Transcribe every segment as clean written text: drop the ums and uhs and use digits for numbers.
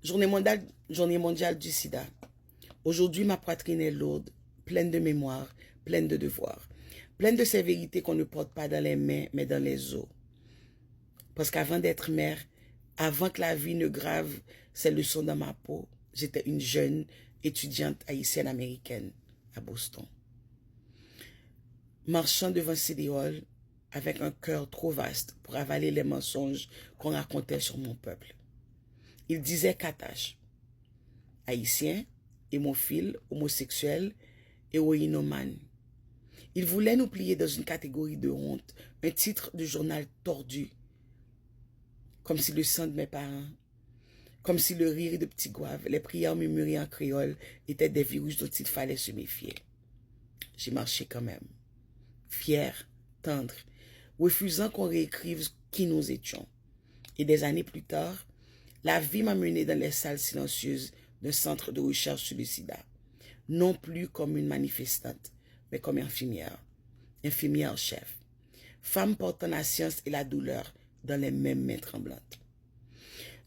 Journée mondiale du sida. Aujourd'hui, ma poitrine est lourde, pleine de mémoire, pleine de devoirs, pleine de ces vérités qu'on ne porte pas dans les mains, mais dans les os. Parce qu'avant d'être mère, avant que la vie ne grave ses leçons dans ma peau, j'étais une jeune étudiante haïtienne-américaine à Boston. Marchant devant City Hall avec un cœur trop vaste pour avaler les mensonges qu'on racontait sur mon peuple. Il disait qu'attache. Haïtien, hémophile, homosexuel, héroïnomane. Il voulait nous plier dans une catégorie de honte, un titre de journal tordu, comme si le sang de mes parents, comme si le rire de petits gouaves, les prières murmurées en créole étaient des virus dont il fallait se méfier. J'ai marché quand même, fier, tendre, refusant qu'on réécrive qui nous étions. Et des années plus tard, la vie m'a mené dans les salles silencieuses d'un centre de recherche sur le sida, non plus comme une manifestante, mais comme infirmière chef, femme portant la science et la douleur dans les mêmes mains tremblantes.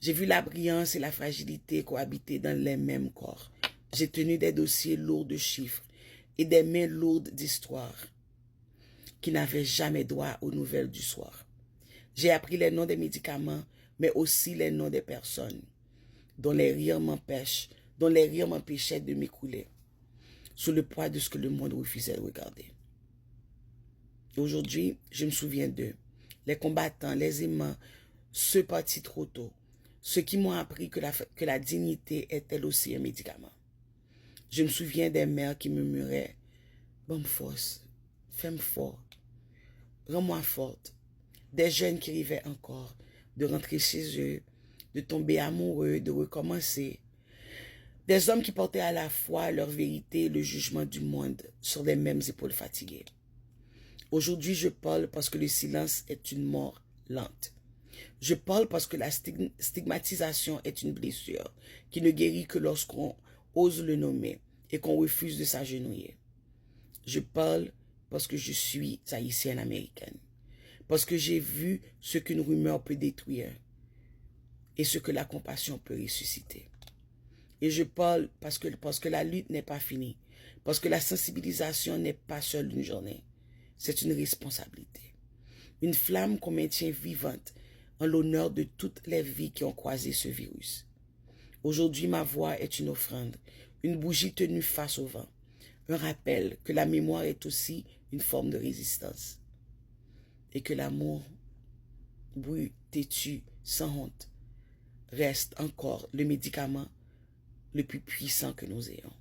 J'ai vu la brillance et la fragilité cohabiter dans les mêmes corps. J'ai tenu des dossiers lourds de chiffres et des mains lourdes d'histoires qui n'avaient jamais droit aux nouvelles du soir. J'ai appris les noms des médicaments, mais aussi les noms des personnes dont les rires m'empêchaient de m'écouler sous le poids de ce que le monde refusait de regarder. Et aujourd'hui, je me souviens d'eux, les combattants, les aimants, ceux partis trop tôt, ceux qui m'ont appris que la dignité est elle aussi un médicament. Je me souviens des mères qui murmuraient « Bonne force, fais-moi fort, rends-moi forte ». Des jeunes qui rêvaient encore de rentrer chez eux, de tomber amoureux, de recommencer. Des hommes qui portaient à la fois leur vérité et le jugement du monde sur les mêmes épaules fatiguées. Aujourd'hui, je parle parce que le silence est une mort lente. Je parle parce que la stigmatisation est une blessure qui ne guérit que lorsqu'on ose le nommer et qu'on refuse de s'agenouiller. Je parle parce que je suis haïtienne-américaine. Parce que j'ai vu ce qu'une rumeur peut détruire et ce que la compassion peut ressusciter. Et je parle parce que la lutte n'est pas finie. Parce que la sensibilisation n'est pas seule une journée. C'est une responsabilité. Une flamme qu'on maintient vivante en l'honneur de toutes les vies qui ont croisé ce virus. Aujourd'hui, ma voix est une offrande, une bougie tenue face au vent. Un rappel que la mémoire est aussi une forme de résistance. Et que l'amour, brut, têtu, sans honte, reste encore le médicament le plus puissant que nous ayons.